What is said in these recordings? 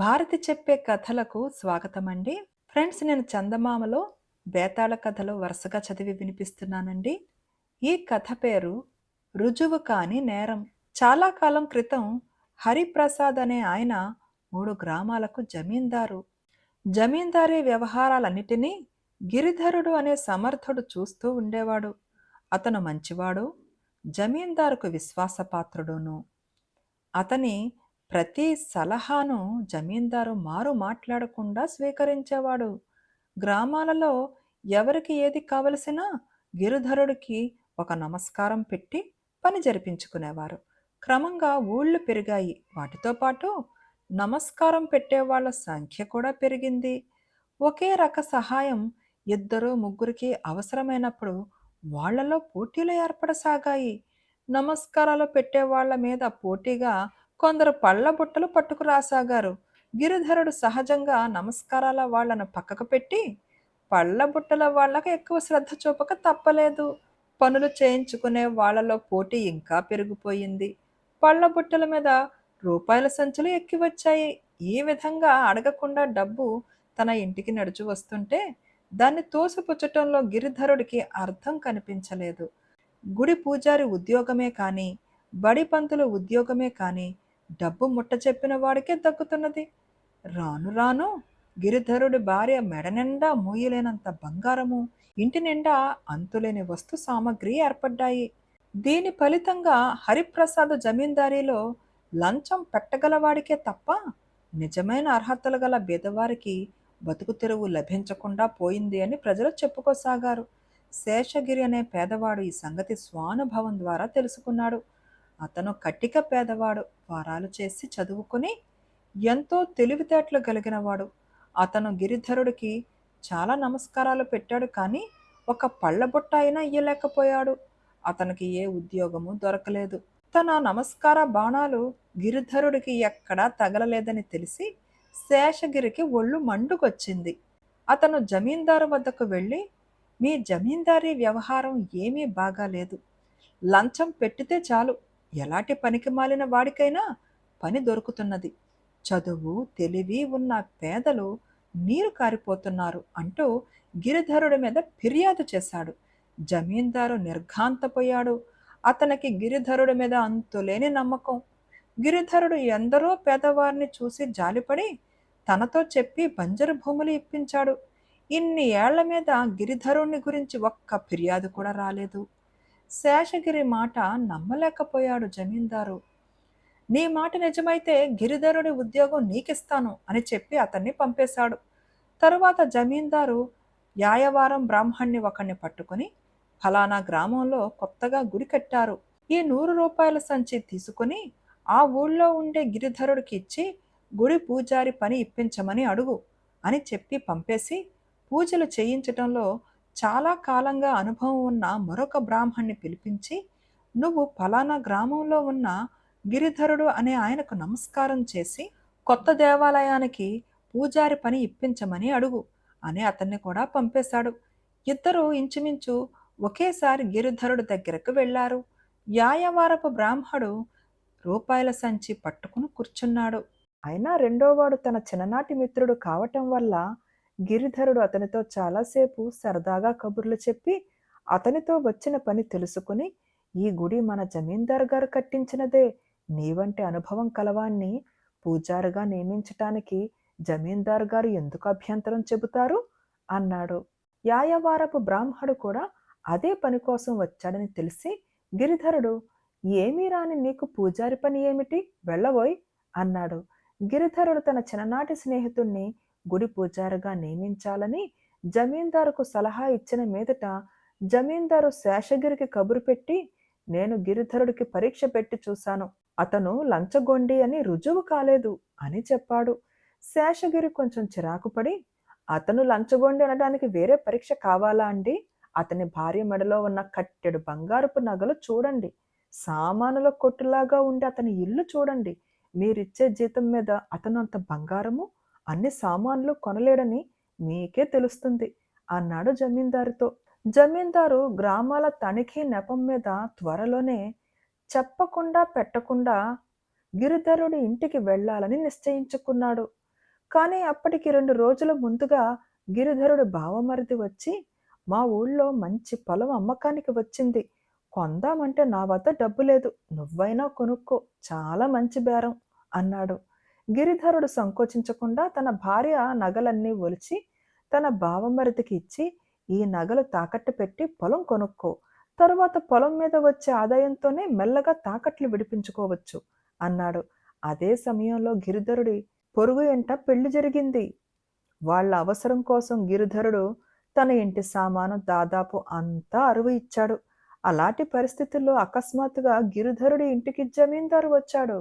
భారతి చెప్పే కథలకు స్వాగతమండి. ఫ్రెండ్స్, నేను చందమామలో బేతాళ కథలు వరుసగా చదివి వినిపిస్తున్నానండి. ఈ కథ పేరు రుజువు కాని నేరం. చాలా కాలం క్రితం హరిప్రసాద్ అనే ఆయన 3 గ్రామాలకు జమీందారు. జమీందారీ వ్యవహారాలన్నిటినీ గిరిధరుడు అనే సమర్థుడు చూస్తూ ఉండేవాడు. అతను మంచివాడు, జమీందారుకు విశ్వాసపాత్రుడును. అతని ప్రతి సలహాను జమీందారు మారు మాట్లాడకుండా స్వీకరించేవాడు. గ్రామాలలో ఎవరికి ఏది కావలసినా గిరిధరుడికి ఒక నమస్కారం పెట్టి పని జరిపించుకునేవారు. క్రమంగా ఊళ్ళు పెరిగాయి. వాటితో పాటు నమస్కారం పెట్టేవాళ్ల సంఖ్య కూడా పెరిగింది. ఒకే రక సహాయం ఇద్దరు ముగ్గురికి అవసరమైనప్పుడు వాళ్ళలో పోటీలు ఏర్పడసాగాయి. నమస్కారాలు పెట్టేవాళ్ల మీద పోటీగా కొందరు పళ్ళ బుట్టలు పట్టుకురాసాగారు. గిరిధరుడు సహజంగా నమస్కారాల వాళ్లను పక్కకు పెట్టి పళ్ళ బుట్టల వాళ్ళకి ఎక్కువ శ్రద్ధ చూపక తప్పలేదు. పనులు చేయించుకునే వాళ్ళలో పోటీ ఇంకా పెరిగిపోయింది. పళ్ళ బుట్టల మీద రూపాయల సంచులు ఎక్కి వచ్చాయి. ఈ విధంగా అడగకుండా డబ్బు తన ఇంటికి నడుచు వస్తుంటే దాన్ని తోసిపుచ్చటంలో గిరిధరుడికి అర్థం కనిపించలేదు. గుడి పూజారి ఉద్యోగమే కాని, బడి పంతులు ఉద్యోగమే కాని డబ్బు ముట్ట చెప్పిన వాడికే దక్కుతున్నది. రాను రాను గిరిధరుడి భార్య మెడ నిండా మోయలేనంత బంగారము, ఇంటి నిండా అంతులేని వస్తు సామగ్రి ఏర్పడ్డాయి. దీని ఫలితంగా హరిప్రసాద్ జమీందారీలో లంచం పెట్టగలవాడికే తప్ప నిజమైన అర్హతలు గల బీదవారికి బతుకు తెరువు లభించకుండా పోయింది అని ప్రజలు చెప్పుకోసాగారు. శేషగిరి అనే పేదవాడు ఈ సంగతి స్వానుభవం ద్వారా తెలుసుకున్నాడు. అతను కట్టిక పేదవాడు, వారాలు చేసి చదువుకుని ఎంతో తెలివితేటలు కలిగినవాడు. అతను గిరిధరుడికి చాలా నమస్కారాలు పెట్టాడు, కానీ ఒక పళ్ళబుట్ట అయినా ఇయ్యలేకపోయాడు. అతనికి ఏ ఉద్యోగము దొరకలేదు. తన నమస్కార బాణాలు గిరిధరుడికి ఎక్కడా తగలలేదని తెలిసి శేషగిరికి ఒళ్ళు మండుకొచ్చింది. అతను జమీందారు వద్దకు వెళ్ళి, మీ జమీందారీ వ్యవహారం ఏమీ బాగాలేదు. లంచం పెట్టితే చాలు, ఎలాంటి పనికి మాలిన వాడికైనా పని దొరుకుతున్నది. చదువు తెలివి ఉన్న పేదలు నీరు కారిపోతున్నారు అంటూ గిరిధరుడి మీద ఫిర్యాదు చేశాడు. జమీందారు నిర్ఘాంతపోయాడు. అతనికి గిరిధరుడి మీద అంతులేని నమ్మకం. గిరిధరుడు ఎందరో పేదవారిని చూసి జాలిపడి తనతో చెప్పి బంజరు భూములు ఇప్పించాడు. ఇన్ని ఏళ్ల మీద గిరిధరుణ్ణి గురించి ఒక్క ఫిర్యాదు కూడా రాలేదు. శేషగిరి మాట నమ్మలేకపోయాడు జమీందారు. నీ మాట నిజమైతే గిరిధరుడి ఉద్యోగం నీకిస్తాను అని చెప్పి అతన్ని పంపేశాడు. తరువాత జమీందారు యాయవారం బ్రాహ్మణ్ణి ఒకణ్ణి పట్టుకుని, ఫలానా గ్రామంలో కొత్తగా గుడి కట్టారు, ఈ 100 రూపాయల సంచి తీసుకుని ఆ ఊళ్ళో ఉండే గిరిధరుడికి ఇచ్చి గుడి పూజారి పని ఇప్పించమని అడుగు అని చెప్పి పంపేసి, పూజలు చేయించటంలో చాలా కాలంగా అనుభవం ఉన్న మరొక బ్రాహ్మణ్ణి పిలిపించి, నువ్వు ఫలానా గ్రామంలో ఉన్న గిరిధరుడు అనే ఆయనకు నమస్కారం చేసి కొత్త దేవాలయానికి పూజారి పని ఇప్పించమని అడుగు అని అతన్ని కూడా పంపేశాడు. ఇద్దరూ ఇంచుమించు ఒకేసారి గిరిధరుడు దగ్గరకు వెళ్లారు. యాయవారపు బ్రాహ్మడు రూపాయల సంచి పట్టుకుని కూర్చున్నాడు. అయినా రెండోవాడు తన చిన్ననాటి మిత్రుడు కావటం వల్ల గిరిధరుడు అతనితో చాలాసేపు సరదాగా కబుర్లు చెప్పి అతనితో వచ్చిన పని తెలుసుకుని, ఈ గుడి మన జమీందార్ గారు కట్టించినదే, నీవంటి అనుభవం కలవాణ్ణి పూజారిగా నియమించటానికి జమీందార్ గారు ఎందుకు అభ్యంతరం చెబుతారు అన్నాడు. యాయవారపు బ్రాహ్మడు కూడా అదే పని కోసం వచ్చాడని తెలిసి గిరిధరుడు, ఏమీ రాని నీకు పూజారి పని ఏమిటి, వెళ్ళబోయ్ అన్నాడు. గిరిధరుడు తన చిన్ననాటి స్నేహితుణ్ణి గుడి పూజారిగా నియమించాలని జమీందారుకు సలహా ఇచ్చిన మీదట జమీందారు శేషగిరికి కబురు పెట్టి, నేను గిరిధరుడికి పరీక్ష పెట్టి చూశాను, అతను లంచగొండి అని రుజువు కాలేదు అని చెప్పాడు. శేషగిరి కొంచెం చిరాకుపడి, అతను లంచగొండి అనడానికి వేరే పరీక్ష కావాలా అండి? అతని భార్య మెడలో ఉన్న కట్టెడు బంగారపు నగలు చూడండి, సామానుల కొట్టులాగా ఉండి అతని ఇల్లు చూడండి, మీరిచ్చే జీతం మీద అతను అంత బంగారము అన్ని సామాన్లు కొనలేడని మీకే తెలుస్తుంది అన్నాడు జమీందారుతో. జమీందారు గ్రామాల తనిఖీ నెపం మీద త్వరలోనే చెప్పకుండా పెట్టకుండా గిరిధరుడి ఇంటికి వెళ్ళాలని నిశ్చయించుకున్నాడు. కానీ అప్పటికి 2 రోజుల ముందుగా గిరిధరుడు బావమరిది వచ్చి, "మా ఊళ్ళో మంచి పొలం అమ్మకానికి వచ్చింది. కొందామంటే నా వద్ద డబ్బు లేదు. నువ్వైనా కొనుక్కో. చాలా మంచి బేరం" అన్నాడు. గిరిధరుడు సంకోచించకుండా తన భార్య నగలన్నీ ఒలిచి తన బావమరిదికి ఇచ్చి, "ఈ నగలు తాకట్టు పెట్టి పొలం కొనుక్కో. తరువాత పొలం మీద వచ్చే ఆదాయంతోనే మెల్లగా తాకట్లు విడిపించుకోవచ్చు" అన్నాడు. అదే సమయంలో గిరిధరుడి పొరుగు ఇంట పెళ్లి జరిగింది. వాళ్ళ అవసరం కోసం గిరిధరుడు తన ఇంటి సామాను దాదాపు అంతా అరువు ఇచ్చాడు. అలాంటి పరిస్థితుల్లో అకస్మాత్తుగా గిరిధరుడి ఇంటికి జమీందారు వచ్చాడు.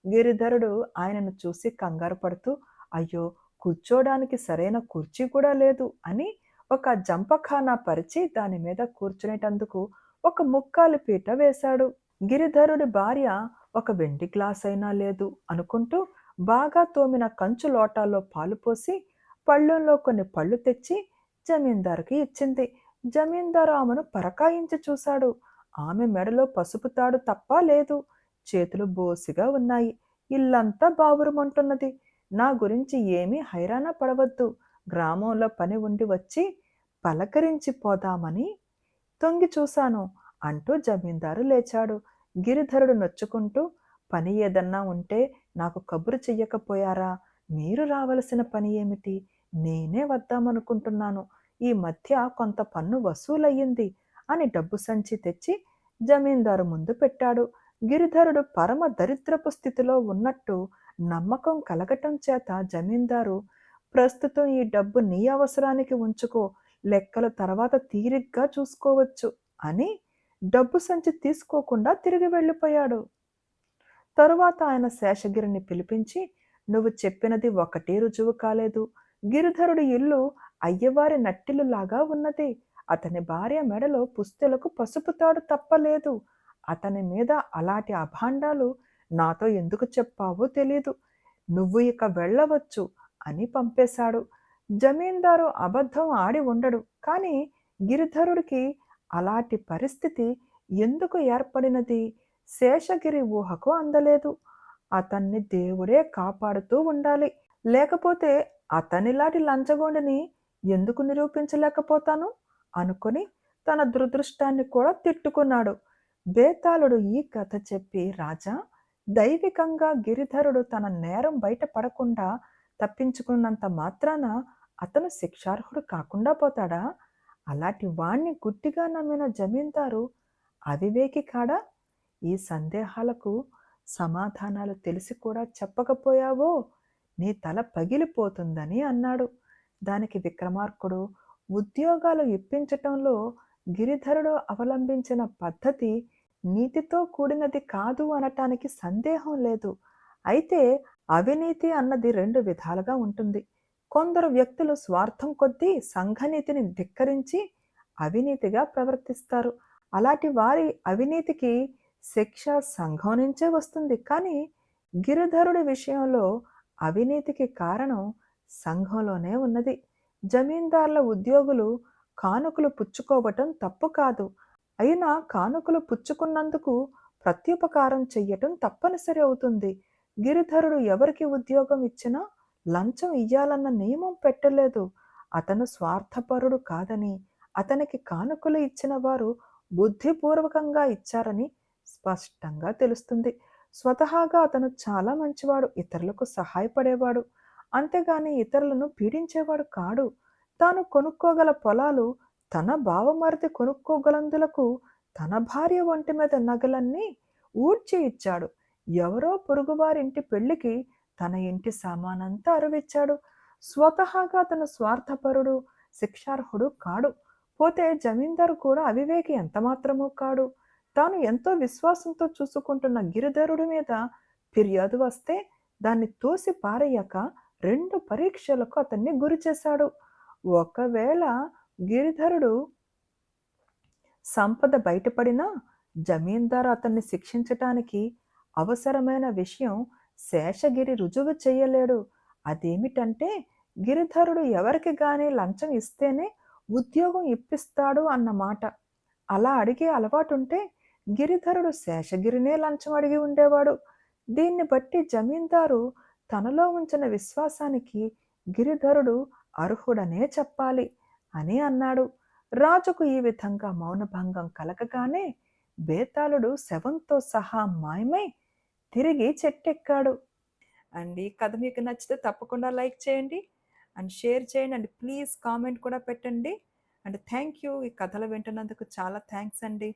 గిరిధరుడు ఆయనను చూసి కంగారు పడుతూ, "అయ్యో! కూర్చోడానికి సరైన కుర్చీ కూడా లేదు" అని ఒక జంపఖానా పరిచి దాని మీద కూర్చునేటందుకు ఒక ముక్కాలి పీట వేశాడు. గిరిధరుడి భార్య ఒక వెండి గ్లాసైనా లేదు అనుకుంటూ బాగా తోమిన కంచు లోటాల్లో పాలు పోసి పళ్ళెంలో కొన్ని పళ్ళు తెచ్చి జమీందారుకి ఇచ్చింది. జమీందారు ఆమెను పరకాయించి చూశాడు. ఆమె మెడలో పసుపు తాడు తప్ప లేదు. చేతులు బోసిగా ఉన్నాయి. ఇల్లంతా బావురుమంటున్నది. నా గురించి ఏమీ హైరాణ పడవద్దు. గ్రామంలో పని ఉండి వచ్చి పలకరించి పోదామని తొంగి చూశాను అంటూ జమీందారు లేచాడు. గిరిధరుడు నొచ్చుకుంటూ, పని ఏదన్నా ఉంటే నాకు కబురు చెయ్యకపోయారా? మీరు రావలసిన పని ఏమిటి? నేనే వద్దామనుకుంటున్నాను. ఈ మధ్య కొంత పన్ను వసూలయ్యింది అని డబ్బు సంచి తెచ్చి జమీందారు ముందు పెట్టాడు. గిరిధరుడు పరమ దరిద్రపు స్థితిలో ఉన్నట్టు నమ్మకం కలగటం చేత జమీందారు, ప్రస్తుతం ఈ డబ్బు నీ అవసరానికి ఉంచుకో, లెక్కలు తర్వాత తీరిగ్గా చూసుకోవచ్చు అని డబ్బు సంచి తీసుకోకుండా తిరిగి వెళ్ళిపోయాడు. తరువాత ఆయన శేషగిరిని పిలిపించి, "నువ్వు చెప్పినది ఒకటీ రుజువు కాలేదు. గిరిధరుడి ఇల్లు అయ్యవారి నట్టిల్లులాగా ఉన్నది. అతని భార్య మెడలో పుస్తెలకు పసుపు తాడు తప్పలేదు. అతని మీద అలాంటి అభాండాలు నాతో ఎందుకు చెప్పావో తెలీదు. నువ్వు ఇక వెళ్ళవచ్చు" అని పంపేశాడు. జమీందారు అబద్ధం ఆడి ఉండడు. కానీ గిరిధరుడికి అలాంటి పరిస్థితి ఎందుకు ఏర్పడినది? శేషగిరి ఊహకు అందలేదు. అతన్ని దేవుడే కాపాడుతూ ఉండాలి. లేకపోతే అతనిలాంటి లంచగొండిని ఎందుకు నిరూపించలేకపోతాను అనుకుని తన దురదృష్టాన్ని కూడా తిట్టుకున్నాడు. బేతాళుడు ఈ కథ చెప్పి, "రాజా, దైవికంగా గిరిధరుడు తన నేరం బయటపడకుండా తప్పించుకున్నంత మాత్రాన అతను శిక్షార్హుడు కాకుండా పోతాడా? అలాంటి వాణ్ణి గుడ్డిగా నమ్మిన జమీందారు అవివేకి కాడా? ఈ సందేహాలకు సమాధానాలు తెలిసి కూడా చెప్పకపోయావో నీ తల పగిలిపోతుందని" అన్నాడు. దానికి విక్రమార్కుడు, "ఉద్యోగాలు ఇప్పించటంలో గిరిధరుడు అవలంబించిన పద్ధతి నీతితో కూడినది కాదు అనటానికి సందేహం లేదు. అయితే అవినీతి అన్నది 2 విధాలుగా ఉంటుంది. కొందరు వ్యక్తులు స్వార్థం కొద్దీ సంఘనీతిని ధిక్కరించి అవినీతిగా ప్రవర్తిస్తారు. అలాంటి వారి అవినీతికి శిక్ష సంఘం నుంచే వస్తుంది. కానీ గిరిధరుడి విషయంలో అవినీతికి కారణం సంఘంలోనే ఉన్నది. జమీందార్ల ఉద్యోగులు కానుకలు పుచ్చుకోవటం తప్పు కాదు. అయినా కానుకలు పుచ్చుకున్నందుకు ప్రత్యుపకారం చెయ్యటం తప్పనిసరి అవుతుంది. గిరిధరుడు ఎవరికి ఉద్యోగం ఇచ్చినా లంచం ఇయ్యాలన్న నియమం పెట్టలేదు. అతను స్వార్థపరుడు కాదని, అతనికి కానుకలు ఇచ్చిన వారు బుద్ధిపూర్వకంగా ఇచ్చారని స్పష్టంగా తెలుస్తుంది. స్వతహాగా అతను చాలా మంచివాడు. ఇతరులకు సహాయపడేవాడు. అంతేగాని ఇతరులను పీడించేవాడు కాడు. తాను కొనుక్కోగల పొలాలు తన బావమరిది కొనుక్కోగలందులకు తన భార్య ఒంటి మీద నగలన్నీ ఊడ్చి ఇచ్చాడు. ఎవరో పొరుగువారింటి పెళ్లికి తన ఇంటి సామానంతా అరువిచ్చాడు. స్వతహాగా అతను స్వార్థపరుడు, శిక్షార్హుడు కాడు. పోతే జమీందారు కూడా అవివేకి ఎంతమాత్రమూ కాడు. తాను ఎంతో విశ్వాసంతో చూసుకుంటున్న గిరిధరుడి మీద ఫిర్యాదు వస్తే దాన్ని తోసి పారేయక 2 పరీక్షలకు అతన్ని గురిచేశాడు. ఒకవేళ గిరిధరుడు సంపద బయటపడినా జమీందారు అతన్ని శిక్షించటానికి అవసరమైన విషయం శేషగిరి రుజువు చెయ్యలేడు. అదేమిటంటే గిరిధరుడు ఎవరికి గాని లంచం ఇస్తేనే ఉద్యోగం ఇప్పిస్తాడు అన్నమాట. అలా అడిగే అలవాటుంటే గిరిధరుడు శేషగిరినే లంచం అడిగి ఉండేవాడు. దీన్ని బట్టి జమీందారు తనలో ఉంచిన విశ్వాసానికి గిరిధరుడు అర్హుడనే చెప్పాలి అని అన్నాడు. రాజుకు ఈ విధంగా మౌనభంగం కలగగానే బేతాళుడు శవంతో సహా మాయమై తిరిగి చెట్టెక్కాడు. అండ్ ఈ కథ మీకు నచ్చితే తప్పకుండా లైక్ చేయండి అండ్ షేర్ చేయండి అండ్ ప్లీజ్ కామెంట్ కూడా పెట్టండి. And thank you. ఈ కథలు వింటున్నందుకు చాలా థ్యాంక్స్ అండి.